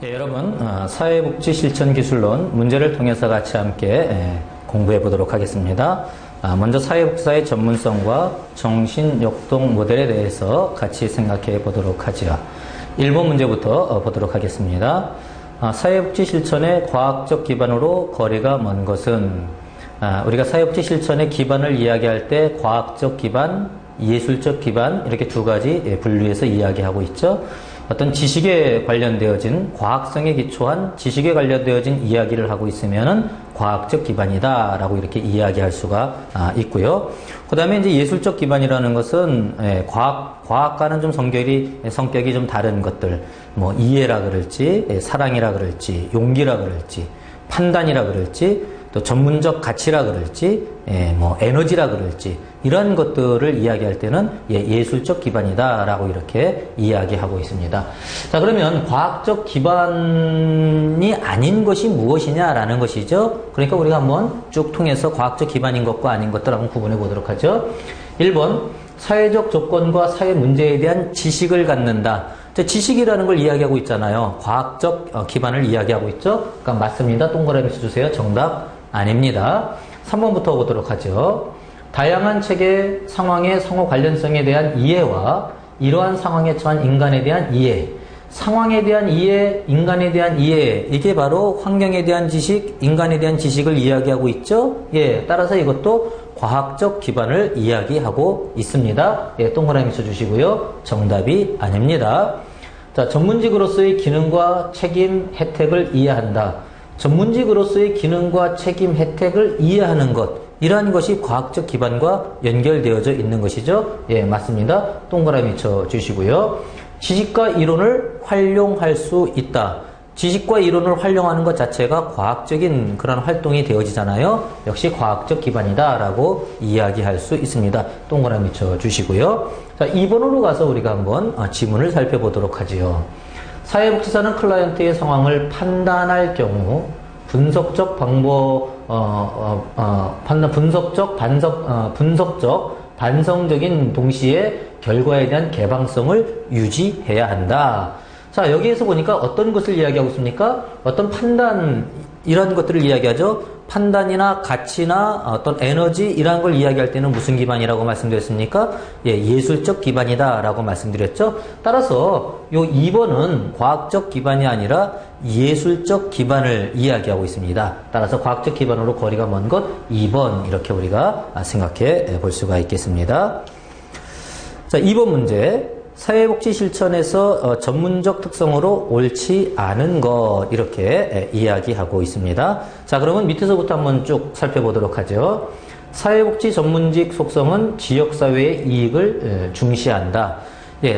예, 여러분, 사회복지실천기술론 문제를 통해서 같이 함께 공부해 보도록 하겠습니다. 먼저 사회복지사의 전문성과 정신역동 모델에 대해서 같이 생각해 보도록 하죠. 1번 문제부터 보도록 하겠습니다. 사회복지 실천의 과학적 기반으로 거리가 먼 것은, 우리가 사회복지 실천의 기반을 이야기할 때 과학적 기반, 예술적 기반 이렇게 두 가지 분류해서 이야기하고 있죠. 어떤 지식에 관련되어진, 과학성에 기초한 지식에 관련되어진 이야기를 하고 있으면은 과학적 기반이다 라고 이렇게 이야기할 수가 있고요. 그 다음에 이제 예술적 기반이라는 것은 과학과는 좀 성격이 좀 다른 것들, 뭐 이해라 그럴지, 사랑이라 그럴지, 용기라 그럴지, 판단이라 그럴지, 또 전문적 가치라 그럴지, 뭐 에너지라 그럴지, 이런 것들을 이야기할 때는 예술적 기반이다라고 이렇게 이야기하고 있습니다. 자, 그러면 과학적 기반이 아닌 것이 무엇이냐라는 것이죠. 그러니까 우리가 한번 쭉 통해서 과학적 기반인 것과 아닌 것들 한번 구분해 보도록 하죠. 1번, 사회적 조건과 사회 문제에 대한 지식을 갖는다. 지식이라는 걸 이야기하고 있잖아요. 과학적 기반을 이야기하고 있죠. 그러니까 맞습니다. 동그라미 쳐주세요. 정답 아닙니다. 3번부터 보도록 하죠. 다양한 체계 상황의 상호 관련성에 대한 이해와 이러한 상황에 처한 인간에 대한 이해, 상황에 대한 이해, 인간에 대한 이해, 이게 바로 환경에 대한 지식, 인간에 대한 지식을 이야기하고 있죠. 따라서 이것도 과학적 기반을 이야기하고 있습니다. 동그라미 쳐주시고요. 정답이 아닙니다. 자, 전문직으로서의 기능과 책임, 혜택을 이해한다. 전문직으로서의 기능과 책임, 혜택을 이해하는 것, 이러한 것이 과학적 기반과 연결되어져 있는 것이죠. 맞습니다. 동그라미 쳐주시고요. 지식과 이론을 활용할 수 있다. 지식과 이론을 활용하는 것 자체가 과학적인 그런 활동이 되어지잖아요. 역시 과학적 기반이다라고 이야기할 수 있습니다. 동그라미 쳐주시고요. 자, 2번으로 가서 우리가 한번 지문을 살펴보도록 하지요. 사회복지사는 클라이언트의 상황을 판단할 경우 분석적 반성적인 동시에 결과에 대한 개방성을 유지해야 한다. 자, 여기에서 보니까 어떤 것을 이야기하고 있습니까? 어떤 판단, 이런 것들을 이야기하죠. 판단이나 가치나 어떤 에너지, 이런 걸 이야기할 때는 무슨 기반이라고 말씀드렸습니까? 예술적 기반이다 라고 말씀드렸죠. 따라서 요 2번은 과학적 기반이 아니라 예술적 기반을 이야기하고 있습니다. 따라서 과학적 기반으로 거리가 먼 것 2번, 이렇게 우리가 생각해 볼 수가 있겠습니다. 자, 2번 문제. 사회복지 실천에서 전문적 특성으로 옳지 않은 것, 이렇게 이야기하고 있습니다. 자, 그러면 밑에서부터 한번 쭉 살펴보도록 하죠. 사회복지 전문직 속성은 지역사회의 이익을 중시한다.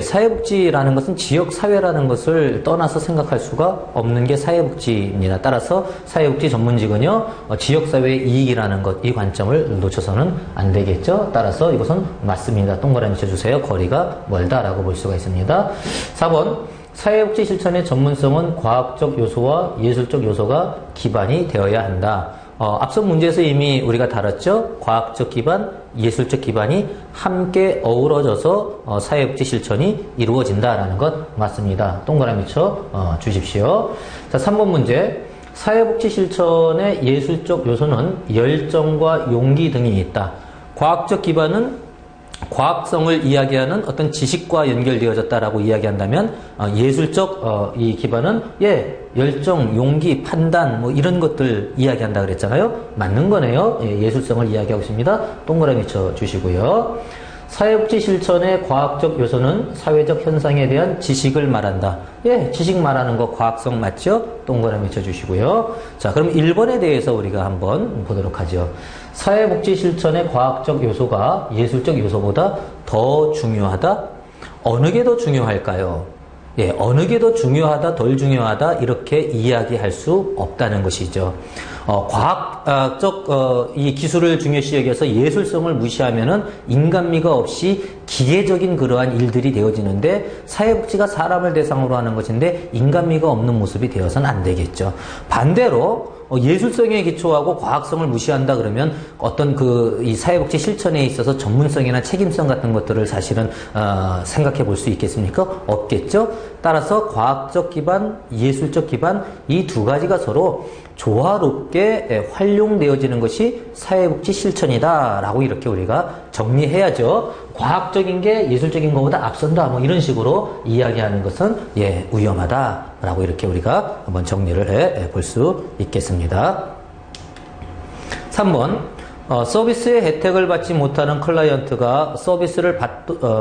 사회복지라는 것은 지역사회라는 것을 떠나서 생각할 수가 없는 게 사회복지입니다. 따라서 사회복지 전문직은요, 지역사회의 이익이라는 것, 이 관점을 놓쳐서는 안 되겠죠. 따라서 이것은 맞습니다. 동그라미 쳐주세요. 거리가 멀다라고 볼 수가 있습니다. 4번, 사회복지 실천의 전문성은 과학적 요소와 예술적 요소가 기반이 되어야 한다. 앞선 문제에서 이미 우리가 다뤘죠. 과학적 기반, 예술적 기반이 함께 어우러져서 사회복지 실천이 이루어진다라는 것 맞습니다. 동그라미 쳐 주십시오. 자, 3번 문제. 사회복지 실천의 예술적 요소는 열정과 용기 등이 있다. 과학적 기반은 과학성을 이야기하는 어떤 지식과 연결되어졌다라고 이야기한다면 예술적 이 기반은 열정, 용기, 판단 뭐 이런 것들 이야기한다 그랬잖아요. 맞는 거네요. 예술성을 이야기하고 있습니다. 동그라미 쳐 주시고요. 사회복지 실천의 과학적 요소는 사회적 현상에 대한 지식을 말한다. 지식 말하는 거 과학성 맞죠? 동그라미 쳐주시고요. 자, 그럼 1번에 대해서 우리가 한번 보도록 하죠. 사회복지 실천의 과학적 요소가 예술적 요소보다 더 중요하다? 어느 게 더 중요할까요? 어느 게 더 중요하다, 덜 중요하다, 이렇게 이야기할 수 없다는 것이죠. 과학적 이 기술을 중요시 여겨서 예술성을 무시하면은 인간미가 없이 기계적인 그러한 일들이 되어지는데, 사회복지가 사람을 대상으로 하는 것인데 인간미가 없는 모습이 되어서는 안 되겠죠. 반대로 예술성에 기초하고 과학성을 무시한다 그러면 어떤 이 사회복지 실천에 있어서 전문성이나 책임성 같은 것들을 사실은 생각해 볼 수 있겠습니까? 없겠죠? 따라서 과학적 기반, 예술적 기반 이 두 가지가 서로 조화롭게 활용되어지는 것이 사회복지 실천이다라고 이렇게 우리가 정리해야죠. 과학적인 게 예술적인 것보다 앞선다 뭐 이런 식으로 이야기하는 것은 위험하다라고 이렇게 우리가 한번 정리를 해 볼 수 있겠습니다. 3번 서비스의 혜택을 받지 못하는 클라이언트가 서비스를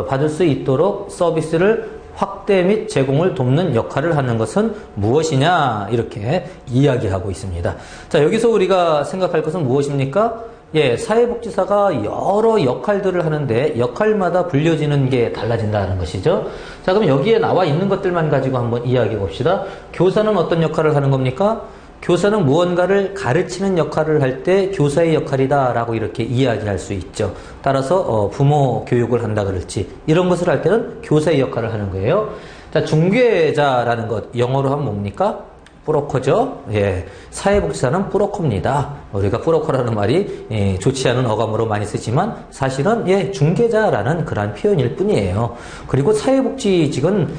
받을 수 있도록 서비스를 확대 및 제공을 돕는 역할을 하는 것은 무엇이냐 이렇게 이야기하고 있습니다. 자, 여기서 우리가 생각할 것은 무엇입니까? 예, 사회복지사가 여러 역할들을 하는데 역할마다 불려지는 게 달라진다는 것이죠. 자, 그럼 여기에 나와 있는 것들만 가지고 한번 이야기해 봅시다. 교사는 어떤 역할을 하는 겁니까? 교사는 무언가를 가르치는 역할을 할 때 교사의 역할이다 라고 이렇게 이야기할 수 있죠. 따라서 부모 교육을 한다 그럴지 이런 것을 할 때는 교사의 역할을 하는 거예요. 자, 중개자라는 것 영어로 하면 뭡니까? 브로커죠. 예, 사회복지사는 브로커입니다. 우리가 브로커라는 말이 좋지 않은 어감으로 많이 쓰지만 사실은 중개자라는 그러한 표현일 뿐이에요. 그리고 사회복지직은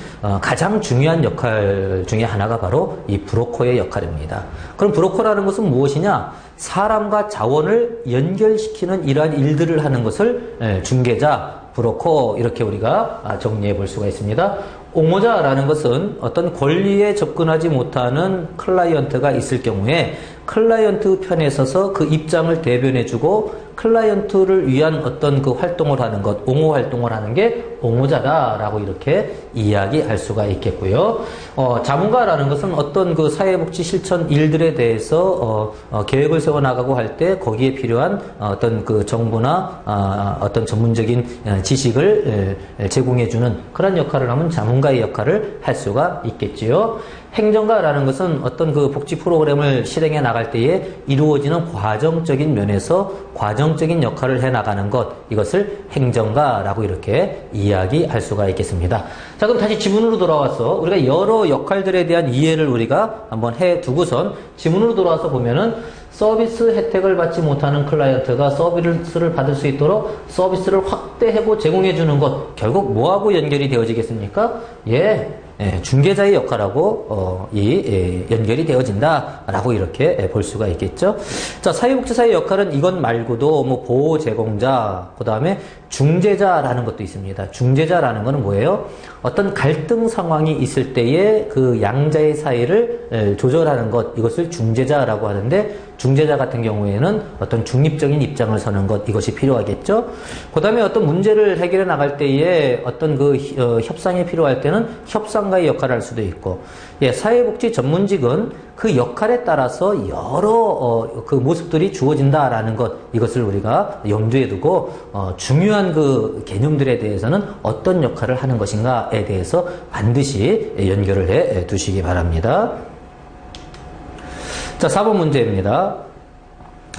가장 중요한 역할 중에 하나가 바로 이 브로커의 역할입니다. 그럼 브로커라는 것은 무엇이냐? 사람과 자원을 연결시키는 이러한 일들을 하는 것을 중개자, 브로커 이렇게 우리가 정리해 볼 수가 있습니다. 옹호자라는 것은 어떤 권리에 접근하지 못하는 클라이언트가 있을 경우에 클라이언트 편에 서서 그 입장을 대변해주고 클라이언트를 위한 어떤 그 활동을 하는 것, 옹호 활동을 하는 게 옹호자다라고 이렇게 이야기할 수가 있겠고요. 자문가라는 것은 어떤 그 사회복지 실천 일들에 대해서 계획을 세워 나가고 할 때 거기에 필요한 어떤 그 정보나 어떤 전문적인 지식을 제공해주는 그런 역할을 하면 자문가의 역할을 할 수가 있겠지요. 행정가라는 것은 어떤 그 복지 프로그램을 실행해 나갈 때에 이루어지는 과정적인 면에서 과정적인 역할을 해 나가는 것, 이것을 행정가라고 이렇게 이야기할 수가 있겠습니다. 자, 그럼 다시 지문으로 돌아와서 우리가 여러 역할들에 대한 이해를 우리가 한번 해 두고선 지문으로 돌아와서 보면은 서비스 혜택을 받지 못하는 클라이언트가 서비스를 받을 수 있도록 서비스를 확대하고 제공해 주는 것, 결국 뭐하고 연결이 되어지겠습니까? 중개자의 역할하고 연결이 되어진다라고 이렇게 볼 수가 있겠죠. 자, 사회복지사의 역할은 이것 말고도 뭐 보호 제공자, 그 다음에 중재자라는 것도 있습니다. 중재자라는 것은 뭐예요? 어떤 갈등 상황이 있을 때에 그 양자의 사이를 조절하는 것, 이것을 중재자라고 하는데, 중재자 같은 경우에는 어떤 중립적인 입장을 서는 것, 이것이 필요하겠죠. 그 다음에 어떤 문제를 해결해 나갈 때에 어떤 그 협상이 필요할 때는 협상가의 역할을 할 수도 있고, 사회복지 전문직은 그 역할에 따라서 여러 그 모습들이 주어진다라는 것, 이것을 우리가 염두에 두고 중요한 그 개념들에 대해서는 어떤 역할을 하는 것인가에 대해서 반드시 연결을 해 두시기 바랍니다. 자, 4번 문제입니다.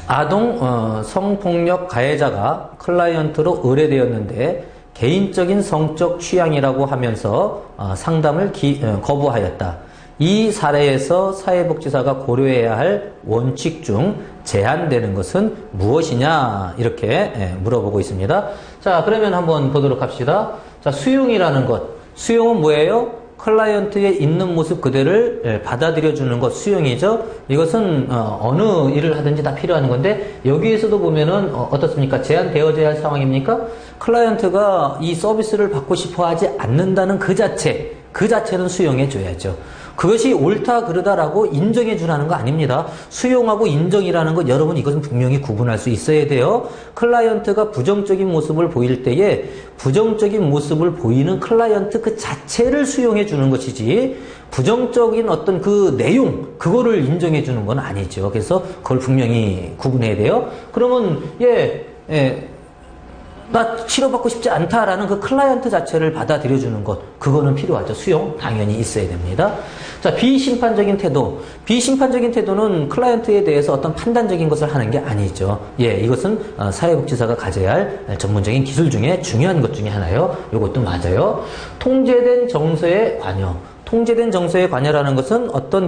아동 성폭력 가해자가 클라이언트로 의뢰되었는데 개인적인 성적 취향이라고 하면서 상담을 거부하였다. 이 사례에서 사회복지사가 고려해야 할 원칙 중 제한되는 것은 무엇이냐 이렇게 물어보고 있습니다. 자, 그러면 한번 보도록 합시다. 자, 수용이라는 것. 수용은 뭐예요? 클라이언트의 있는 모습 그대를 받아들여주는 것, 수용이죠. 이것은 어느 일을 하든지 다 필요한 건데 여기에서도 보면은 어떻습니까? 제한되어져야 할 상황입니까? 클라이언트가 이 서비스를 받고 싶어 하지 않는다는 그 자체는 수용해줘야죠. 그것이 옳다 그르다라고 인정해주라는 거 아닙니다. 수용하고 인정이라는 것, 여러분 이것은 분명히 구분할 수 있어야 돼요. 클라이언트가 부정적인 모습을 보일 때에 부정적인 모습을 보이는 클라이언트 그 자체를 수용해주는 것이지 부정적인 어떤 그 내용, 그거를 인정해주는 건 아니죠. 그래서 그걸 분명히 구분해야 돼요. 그러면 나 치료받고 싶지 않다라는 그 클라이언트 자체를 받아들여주는 것, 그거는 필요하죠. 수용 당연히 있어야 됩니다. 자, 비심판적인 태도. 비심판적인 태도는 클라이언트에 대해서 어떤 판단적인 것을 하는 게 아니죠. 이것은 사회복지사가 가져야 할 전문적인 기술 중에 중요한 것 중에 하나요. 이것도 맞아요. 통제된 정서의 관여. 통제된 정서에 관여라는 것은 어떤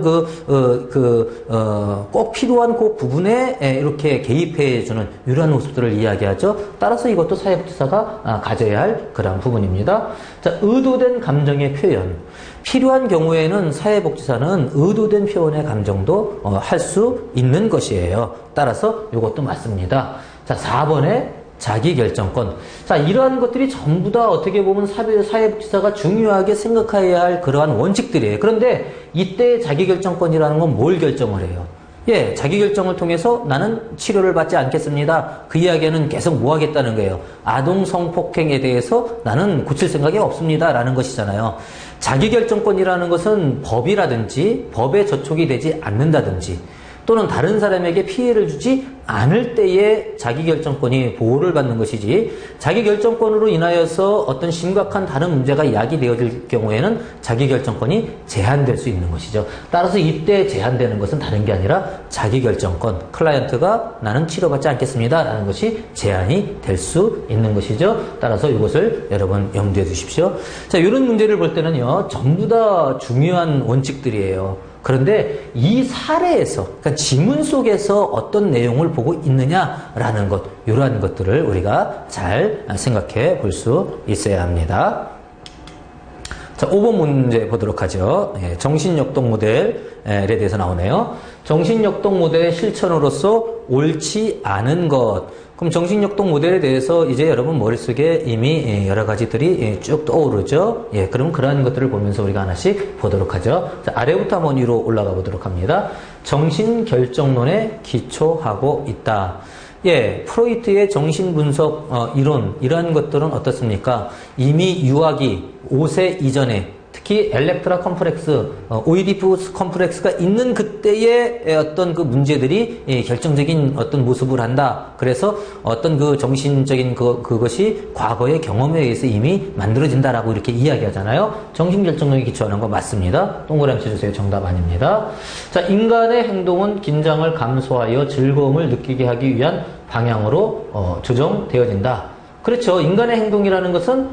꼭 필요한 그 부분에 이렇게 개입해주는 이러한 모습들을 이야기하죠. 따라서 이것도 사회복지사가 가져야 할 그런 부분입니다. 자, 의도된 감정의 표현. 필요한 경우에는 사회복지사는 의도된 표현의 감정도 할 수 있는 것이에요. 따라서 이것도 맞습니다. 자, 4번에 자기결정권. 자, 이러한 것들이 전부 다 어떻게 보면 사회복지사가 중요하게 생각해야 할 그러한 원칙들이에요. 그런데 이때 자기결정권이라는 건 뭘 결정을 해요? 예, 자기결정을 통해서 나는 치료를 받지 않겠습니다. 그 이야기는 계속 뭐 하겠다는 거예요? 아동 성폭행에 대해서 나는 고칠 생각이 없습니다. 라는 것이잖아요. 자기결정권이라는 것은 법이라든지 법에 저촉이 되지 않는다든지 또는 다른 사람에게 피해를 주지 않을 때에 자기결정권이 보호를 받는 것이지 자기결정권으로 인하여서 어떤 심각한 다른 문제가 야기되어질 경우에는 자기결정권이 제한될 수 있는 것이죠. 따라서 이때 제한되는 것은 다른 게 아니라 자기결정권, 클라이언트가 나는 치료받지 않겠습니다 라는 것이 제한이 될 수 있는 것이죠. 따라서 이것을 여러분 염두에 두십시오. 자, 이런 문제를 볼 때는요, 전부 다 중요한 원칙들이에요. 그런데 이 사례에서, 그러니까 지문 속에서 어떤 내용을 보고 있느냐라는 것, 이러한 것들을 우리가 잘 생각해 볼 수 있어야 합니다. 자, 5번 문제 보도록 하죠. 정신역동 모델에 대해서 나오네요. 정신역동 모델의 실천으로서 옳지 않은 것. 그럼 정신역동 모델에 대해서 이제 여러분 머릿속에 이미 여러 가지들이 쭉 떠오르죠. 예, 그럼 그러한 것들을 보면서 우리가 하나씩 보도록 하죠. 자, 아래부터 한번 위로 올라가 보도록 합니다. 정신결정론에 기초하고 있다. 예, 프로이트의 정신분석 이론, 이러한 것들은 어떻습니까? 이미 유아기 5세 이전에 특히 엘렉트라 컴플렉스, 오이디푸스 컴플렉스가 있는 그때의 어떤 그 문제들이 결정적인 어떤 모습을 한다. 그래서 어떤 그 정신적인 그것이 과거의 경험에 의해서 이미 만들어진다라고 이렇게 이야기하잖아요. 정신결정론에 기초하는 거 맞습니다. 동그라미 쳐주세요. 정답 아닙니다. 자, 인간의 행동은 긴장을 감소하여 즐거움을 느끼게 하기 위한 방향으로 조정되어진다. 그렇죠. 인간의 행동이라는 것은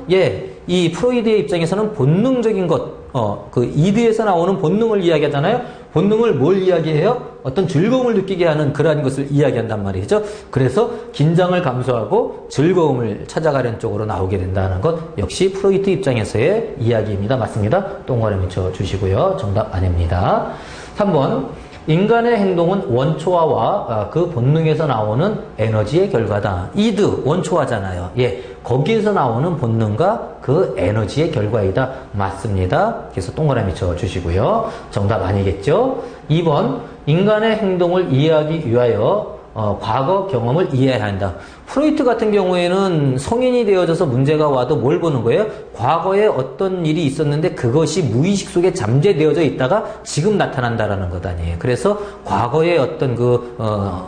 이 프로이드의 입장에서는 본능적인 것, 그 이드에서 나오는 본능을 이야기하잖아요. 본능을 뭘 이야기해요? 어떤 즐거움을 느끼게 하는 그러한 것을 이야기한단 말이죠. 그래서 긴장을 감소하고 즐거움을 찾아가려는 쪽으로 나오게 된다는 것 역시 프로이트 입장에서의 이야기입니다. 맞습니다. 동그라미 쳐 주시고요. 정답 아닙니다. 3번. 인간의 행동은 원초화와 그 본능에서 나오는 에너지의 결과다. 이드, 원초화잖아요. 예, 거기에서 나오는 본능과 그 에너지의 결과이다. 맞습니다. 그래서 동그라미 쳐 주시고요. 정답 아니겠죠? 2번, 인간의 행동을 이해하기 위하여 과거 경험을 이해해야 한다. 프로이트 같은 경우에는 성인이 되어져서 문제가 와도 뭘 보는 거예요? 과거에 어떤 일이 있었는데 그것이 무의식 속에 잠재되어져 있다가 지금 나타난다라는 것 아니에요. 그래서 과거의 어떤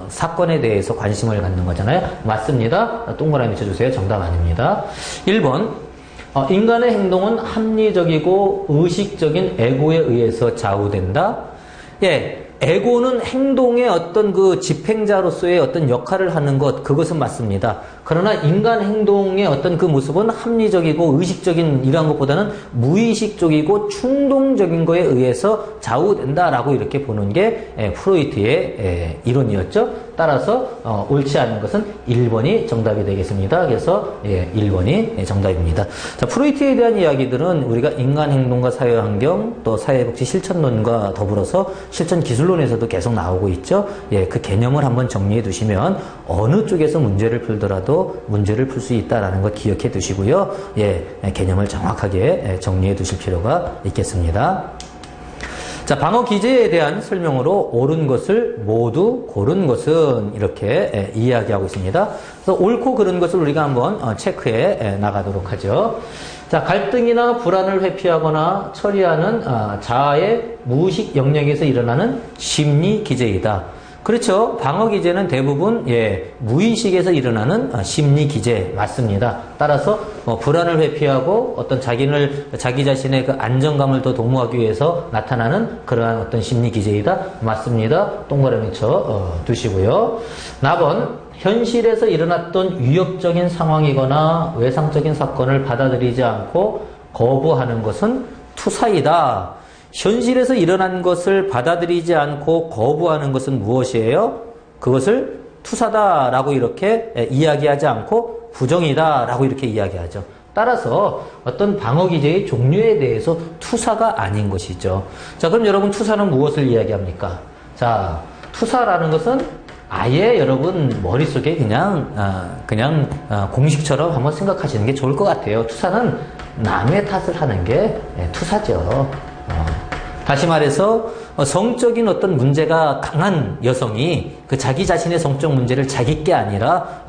사건에 대해서 관심을 갖는 거잖아요. 맞습니다. 동그라미 쳐주세요. 정답 아닙니다. 1번. 인간의 행동은 합리적이고 의식적인 에고에 의해서 좌우된다. 예. 에고는 행동의 어떤 그 집행자로서의 어떤 역할을 하는 것, 그것은 맞습니다. 그러나 인간 행동의 어떤 그 모습은 합리적이고 의식적인 이러한 것보다는 무의식적이고 충동적인 거에 의해서 좌우된다라고 이렇게 보는 게 프로이트의 이론이었죠. 따라서 옳지 않은 것은 1번이 정답이 되겠습니다. 그래서 1번이 정답입니다. 자, 프로이트에 대한 이야기들은 우리가 인간 행동과 사회환경 또 사회복지 실천론과 더불어서 실천 기술론에서도 계속 나오고 있죠. 예, 그 개념을 한번 정리해 두시면 어느 쪽에서 문제를 풀더라도 문제를 풀 수 있다라는 거 기억해 두시고요. 예, 개념을 정확하게 정리해 두실 필요가 있겠습니다. 자, 방어 기제에 대한 설명으로 옳은 것을 모두 고른 것은 이렇게 이야기하고 있습니다. 그래서 옳고 그른 것을 우리가 한번 체크해 나가도록 하죠. 자, 갈등이나 불안을 회피하거나 처리하는 자아의 무의식 영역에서 일어나는 심리 기제이다. 그렇죠. 방어 기제는 대부분 무의식에서 일어나는 심리 기제 맞습니다. 따라서 불안을 회피하고 어떤 자기 자신의 그 안정감을 더 도모하기 위해서 나타나는 그러한 어떤 심리 기제이다. 맞습니다. 동그라미 쳐 두시고요. 나번 현실에서 일어났던 위협적인 상황이거나 외상적인 사건을 받아들이지 않고 거부하는 것은 투사이다. 현실에서 일어난 것을 받아들이지 않고 거부하는 것은 무엇이에요? 그것을 투사다라고 이렇게 이야기하지 않고 부정이다라고 이렇게 이야기하죠. 따라서 어떤 방어 기제의 종류에 대해서 투사가 아닌 것이죠. 자, 그럼 여러분 투사는 무엇을 이야기합니까? 자, 투사라는 것은 아예 여러분 머릿속에 그냥 공식처럼 한번 생각하시는 게 좋을 것 같아요. 투사는 남의 탓을 하는 게 투사죠. 다시 말해서 성적인 어떤 문제가 강한 여성이 그 자기 자신의 성적 문제를 자기 게 아니라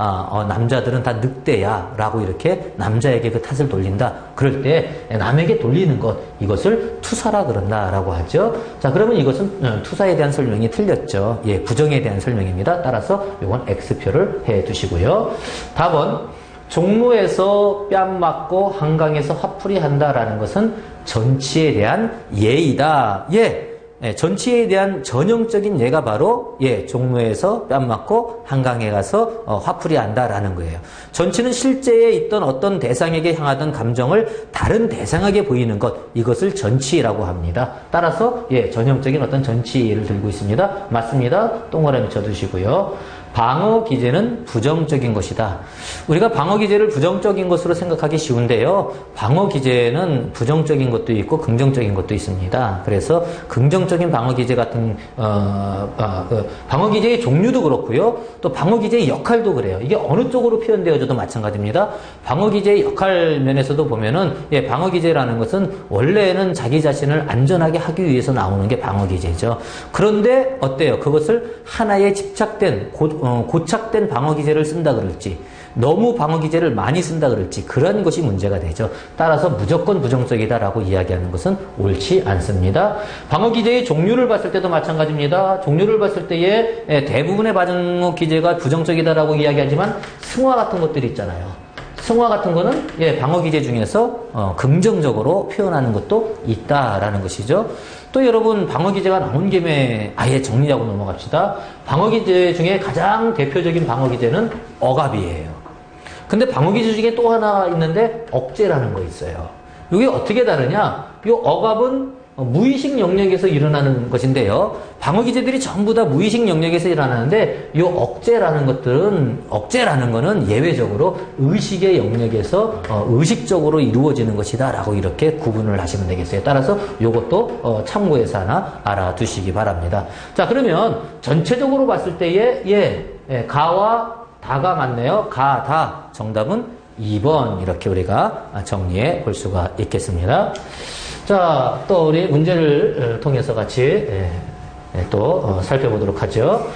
남자들은 다 늑대야 라고 이렇게 남자에게 그 탓을 돌린다. 그럴 때 남에게 돌리는 것, 이것을 투사라 그런다 라고 하죠. 자, 그러면 이것은 투사에 대한 설명이 틀렸죠. 예, 부정에 대한 설명입니다. 따라서 이건 X표를 해 두시고요. 답은 종로에서 뺨 맞고 한강에서 화풀이 한다라는 것은 전치에 대한 예이다. 전치에 대한 전형적인 예가 바로 종로에서 뺨 맞고 한강에 가서 화풀이 한다라는 거예요. 전치는 실제에 있던 어떤 대상에게 향하던 감정을 다른 대상에게 보이는 것, 이것을 전치라고 합니다. 따라서 전형적인 어떤 전치를 들고 있습니다. 맞습니다. 동그라미 쳐두시고요. 방어 기제는 부정적인 것이다. 우리가 방어 기제를 부정적인 것으로 생각하기 쉬운데요. 방어 기제는 부정적인 것도 있고 긍정적인 것도 있습니다. 그래서 긍정적인 방어 기제 같은 방어 기제의 종류도 그렇고요. 또 방어 기제의 역할도 그래요. 이게 어느 쪽으로 표현되어져도 마찬가지입니다. 방어 기제의 역할 면에서도 보면은 방어 기제라는 것은 원래는 자기 자신을 안전하게 하기 위해서 나오는 게 방어 기제죠. 그런데 어때요? 그것을 하나의 집착된 고착된 방어 기제를 쓴다 그럴지, 너무 방어 기제를 많이 쓴다 그럴지, 그런 것이 문제가 되죠. 따라서 무조건 부정적이다라고 이야기하는 것은 옳지 않습니다. 방어 기제의 종류를 봤을 때도 마찬가지입니다. 종류를 봤을 때에 대부분의 방어 기제가 부정적이다라고 이야기하지만 승화 같은 것들이 있잖아요. 승화 같은 거는 방어 기제 중에서 긍정적으로 표현하는 것도 있다라는 것이죠. 또 여러분, 방어 기제가 나온 김에 아예 정리하고 넘어갑시다. 방어 기제 중에 가장 대표적인 방어 기제는 억압이에요. 근데 방어 기제 중에 또 하나 있는데 억제라는 거 있어요. 이게 어떻게 다르냐? 이 억압은 무의식 영역에서 일어나는 것인데요. 방어 기제들이 전부 다 무의식 영역에서 일어나는데 이 억제라는 거는 예외적으로 의식의 영역에서 의식적으로 이루어지는 것이다 라고 이렇게 구분을 하시면 되겠어요. 따라서 이것도 참고해서 하나 알아두시기 바랍니다. 자, 그러면 전체적으로 봤을 때에 가와 다가 맞네요. 가, 다. 정답은 2번 이렇게 우리가 정리해 볼 수가 있겠습니다. 자, 또 우리 문제를 통해서 같이 또 살펴보도록 하죠.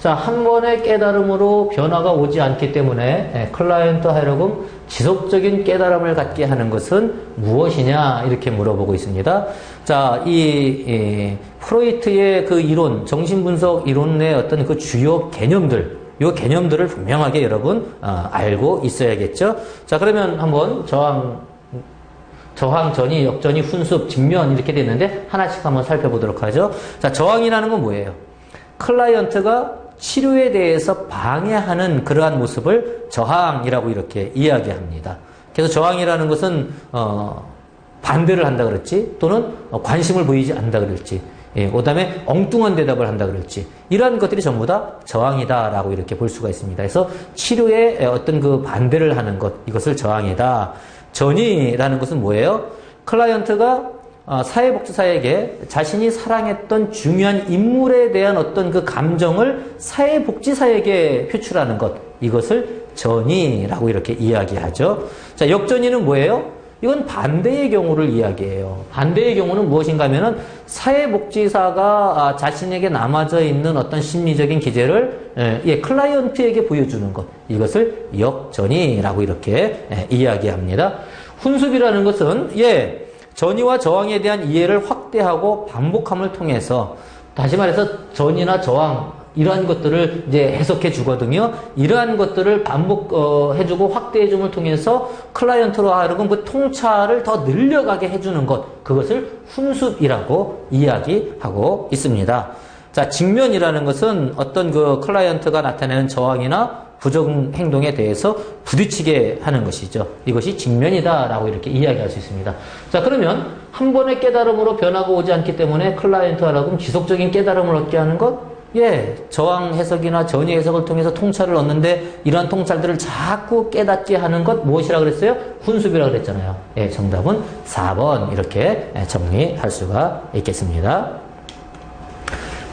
자, 한 번의 깨달음으로 변화가 오지 않기 때문에 클라이언트 하여금 지속적인 깨달음을 갖게 하는 것은 무엇이냐 이렇게 물어보고 있습니다. 자, 이 프로이트의 그 이론, 정신분석 이론의 어떤 그 주요 개념들, 이 개념들을 분명하게 여러분 알고 있어야겠죠. 자, 그러면 한번 저항, 전이, 역전이, 훈습, 직면 이렇게 됐는데 하나씩 한번 살펴보도록 하죠. 자, 저항이라는 건 뭐예요? 클라이언트가 치료에 대해서 방해하는 그러한 모습을 저항이라고 이렇게 이야기합니다. 그래서 저항이라는 것은 반대를 한다 그랬지, 또는 관심을 보이지 않는다 그랬지, 그다음에 엉뚱한 대답을 한다 그랬지, 이러한 것들이 전부 다 저항이다라고 이렇게 볼 수가 있습니다. 그래서 치료에 어떤 그 반대를 하는 것, 이것을 저항이다. 전이라는 것은 뭐예요? 클라이언트가 사회복지사에게 자신이 사랑했던 중요한 인물에 대한 어떤 그 감정을 사회복지사에게 표출하는 것, 이것을 전이라고 이렇게 이야기하죠. 자, 역전이는 뭐예요? 이건 반대의 경우를 이야기해요. 반대의 경우는 무엇인가 하면은 사회복지사가 자신에게 남아져 있는 어떤 심리적인 기제를 클라이언트에게 보여주는 것, 이것을 역전이라고 이렇게 이야기합니다. 훈습이라는 것은 전이와 저항에 대한 이해를 확대하고 반복함을 통해서, 다시 말해서 전이나 저항 이러한 것들을 이제 해석해 주거든요. 이러한 것들을 반복해 주고 확대해 줌을 통해서 클라이언트로 하여금 그 통찰을 더 늘려가게 해 주는 것, 그것을 훈습이라고 이야기하고 있습니다. 자, 직면이라는 것은 어떤 그 클라이언트가 나타내는 저항이나 부정 행동에 대해서 부딪히게 하는 것이죠. 이것이 직면이다라고 이렇게 이야기할 수 있습니다. 자, 그러면 한 번의 깨달음으로 변화가 오지 않기 때문에 클라이언트하고 지속적인 깨달음을 얻게 하는 것? 예, 저항 해석이나 전위 해석을 통해서 통찰을 얻는데 이러한 통찰들을 자꾸 깨닫게 하는 것 무엇이라고 그랬어요? 훈수비라고 그랬잖아요. 예, 정답은 4번 이렇게 정리할 수가 있겠습니다.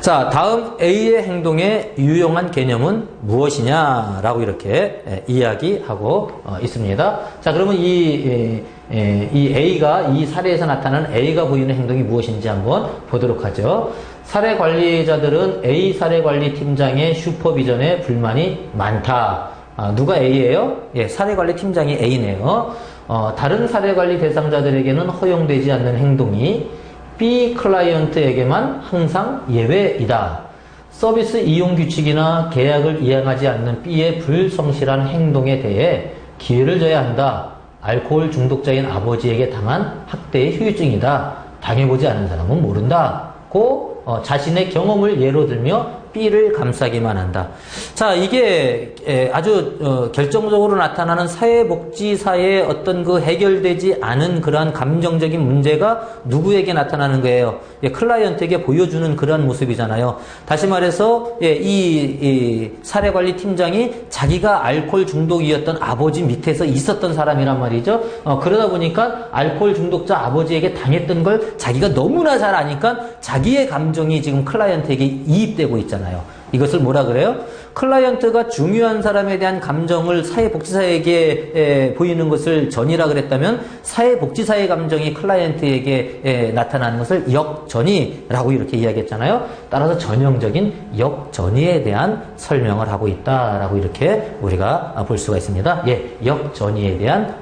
자, 다음 A의 행동에 유용한 개념은 무엇이냐라고 이렇게 이야기하고 있습니다. 자, 그러면 이 A가 이 사례에서 나타나는 A가 보이는 행동이 무엇인지 한번 보도록 하죠. 사례 관리자들은 A 사례 관리 팀장의 슈퍼비전에 불만이 많다. 누가 A예요? 예, 사례 관리 팀장이 A네요. 다른 사례 관리 대상자들에게는 허용되지 않는 행동이 B 클라이언트에게만 항상 예외이다. 서비스 이용 규칙이나 계약을 이행하지 않는 B의 불성실한 행동에 대해 기회를 줘야 한다. 알코올 중독자인 아버지에게 당한 학대의 후유증이다. 당해보지 않은 사람은 모른다고 자신의 경험을 예로 들며 B를 감싸기만 한다. 자, 이게 아주 결정적으로 나타나는 사회복지사의 어떤 그 해결되지 않은 그러한 감정적인 문제가 누구에게 나타나는 거예요? 예, 클라이언트에게 보여주는 그러한 모습이잖아요. 다시 말해서 예, 이 사례관리 팀장이 자기가 알코올 중독이었던 아버지 밑에서 있었던 사람이란 말이죠. 그러다 보니까 알코올 중독자 아버지에게 당했던 걸 자기가 너무나 잘 아니까 자기의 감정이 지금 클라이언트에게 이입되고 있잖아요. 이것을 뭐라 그래요? 클라이언트가 중요한 사람에 대한 감정을 사회복지사에게 보이는 것을 전이라 그랬다면 사회복지사의 감정이 클라이언트에게 나타나는 것을 역전이라고 이렇게 이야기했잖아요. 따라서 전형적인 역전이에 대한 설명을 하고 있다라고 이렇게 우리가 볼 수가 있습니다. 예, 역전이에 대한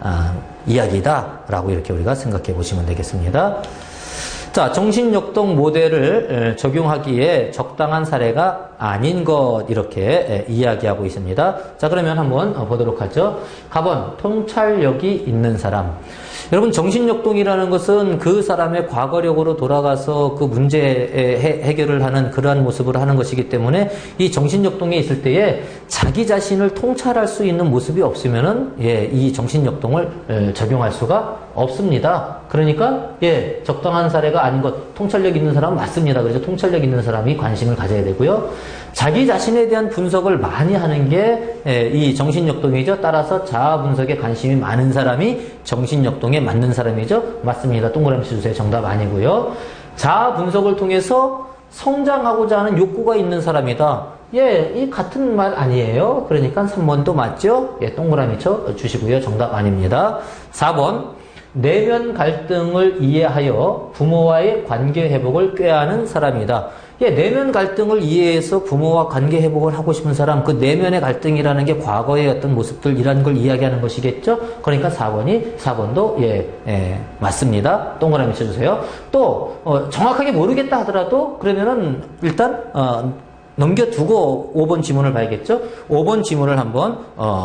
이야기다라고 이렇게 우리가 생각해 보시면 되겠습니다. 자, 정신역동 모델을 적용하기에 적당한 사례가 아닌 것 이렇게 이야기하고 있습니다. 자, 그러면 한번 보도록 하죠. 가번, 통찰력이 있는 사람. 여러분, 정신역동이라는 것은 그 사람의 과거력으로 돌아가서 그 문제 해결을 하는 그러한 모습을 하는 것이기 때문에 이 정신역동에 있을 때에 자기 자신을 통찰할 수 있는 모습이 없으면은 예, 이 정신역동을 적용할 수가 없습니다. 그러니까 예, 적당한 사례가 아닌 것, 통찰력 있는 사람은 맞습니다. 그래서 통찰력 있는 사람이 관심을 가져야 되고요. 자기 자신에 대한 분석을 많이 하는 게 이 정신역동이죠. 따라서 자아 분석에 관심이 많은 사람이 정신역동에 맞는 사람이죠. 맞습니다. 동그라미 주세요. 정답 아니고요. 자아 분석을 통해서 성장하고자 하는 욕구가 있는 사람이다. 예, 이 같은 말 아니에요. 그러니까 3번도 맞죠? 예, 동그라미 쳐 주시고요. 정답 아닙니다. 4번. 내면 갈등을 이해하여 부모와의 관계 회복을 꾀하는 사람이다. 예, 내면 갈등을 이해해서 부모와 관계 회복을 하고 싶은 사람, 그 내면의 갈등이라는 게 과거의 어떤 모습들이라는 걸 이야기하는 것이겠죠? 그러니까 4번도 맞습니다. 동그라미 쳐주세요. 또 정확하게 모르겠다 하더라도 그러면은 일단 넘겨두고 5번 지문을 봐야겠죠? 5번 지문을 한번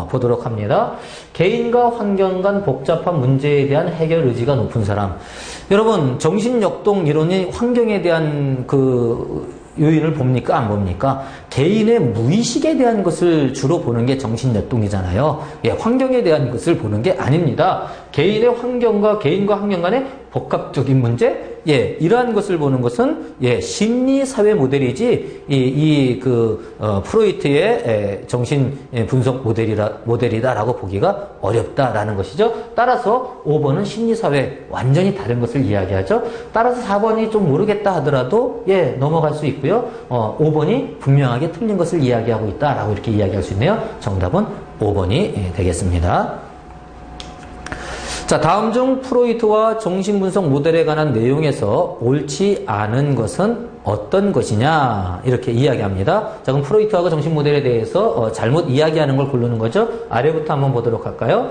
보도록 합니다. 개인과 환경 간 복잡한 문제에 대한 해결 의지가 높은 사람. 여러분, 정신역동 이론이 환경에 대한 그 요인을 봅니까? 안 봅니까? 개인의 무의식에 대한 것을 주로 보는 게 정신역동이잖아요. 예, 환경에 대한 것을 보는 게 아닙니다. 개인의 환경과 환경 간의 복합적인 문제? 예, 이러한 것을 보는 것은 예, 심리 사회 모델이지 프로이트의 정신 분석 모델이다라고 보기가 어렵다라는 것이죠. 따라서 5번은 심리 사회 완전히 다른 것을 이야기하죠. 따라서 4번이 좀 모르겠다 하더라도 예, 넘어갈 수 있고요. 5번이 분명하게 틀린 것을 이야기하고 있다라고 이렇게 이야기할 수 있네요. 정답은 5번이 되겠습니다. 자, 다음 중 프로이트와 정신분석 모델에 관한 내용에서 옳지 않은 것은 어떤 것이냐 이렇게 이야기합니다. 자, 그럼 프로이트하고 정신 모델에 대해서 잘못 이야기하는 걸 고르는 거죠. 아래부터 한번 보도록 할까요?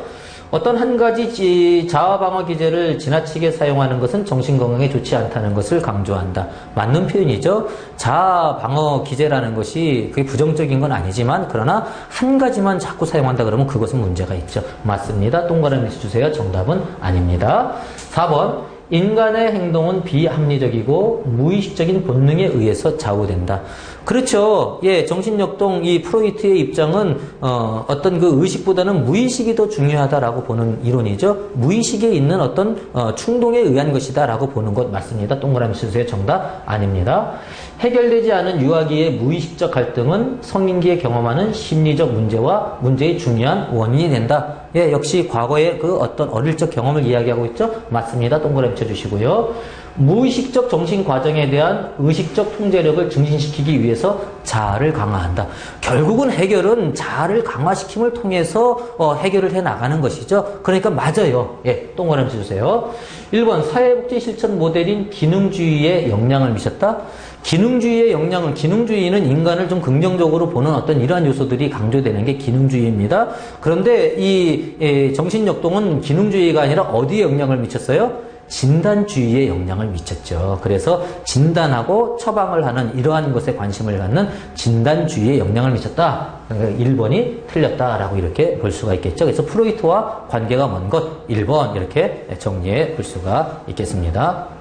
어떤 한 가지 자아 방어 기제를 지나치게 사용하는 것은 정신건강에 좋지 않다는 것을 강조한다. 맞는 표현이죠. 자아 방어 기제라는 것이 그게 부정적인 건 아니지만 그러나 한 가지만 자꾸 사용한다 그러면 그것은 문제가 있죠. 맞습니다. 동그라미 주세요. 정답은 아닙니다. 4번. 인간의 행동은 비합리적이고 무의식적인 본능에 의해서 좌우된다. 그렇죠. 예, 정신역동 이 프로이트의 입장은 어떤 그 의식보다는 무의식이 더 중요하다라고 보는 이론이죠. 무의식에 있는 어떤 충동에 의한 것이다라고 보는 것 맞습니다. 동그라미 치세요. 정답 아닙니다. 해결되지 않은 유아기의 무의식적 갈등은 성인기에 경험하는 심리적 문제와 문제의 중요한 원인이 된다. 예, 역시 과거의 그 어떤 어릴 적 경험을 이야기하고 있죠. 맞습니다. 동그라미 쳐주시고요. 무의식적 정신 과정에 대한 의식적 통제력을 증진시키기 위해서 자아를 강화한다. 결국은 해결은 자아를 강화시킴을 통해서 해결을 해 나가는 것이죠. 그러니까 맞아요. 예, 동그라미 쳐주세요. 1번 사회복지 실천 모델인 기능주의에 영향을 미쳤다. 기능주의의 영향을, 기능주의는 인간을 좀 긍정적으로 보는 어떤 이러한 요소들이 강조되는 게 기능주의입니다. 그런데 이 정신역동은 기능주의가 아니라 어디에 영향을 미쳤어요? 진단주의에 영향을 미쳤죠. 그래서 진단하고 처방을 하는 이러한 것에 관심을 갖는 진단주의에 영향을 미쳤다. 1번이 틀렸다라고 이렇게 볼 수가 있겠죠. 그래서 프로이트와 관계가 먼 것 1번 이렇게 정리해 볼 수가 있겠습니다.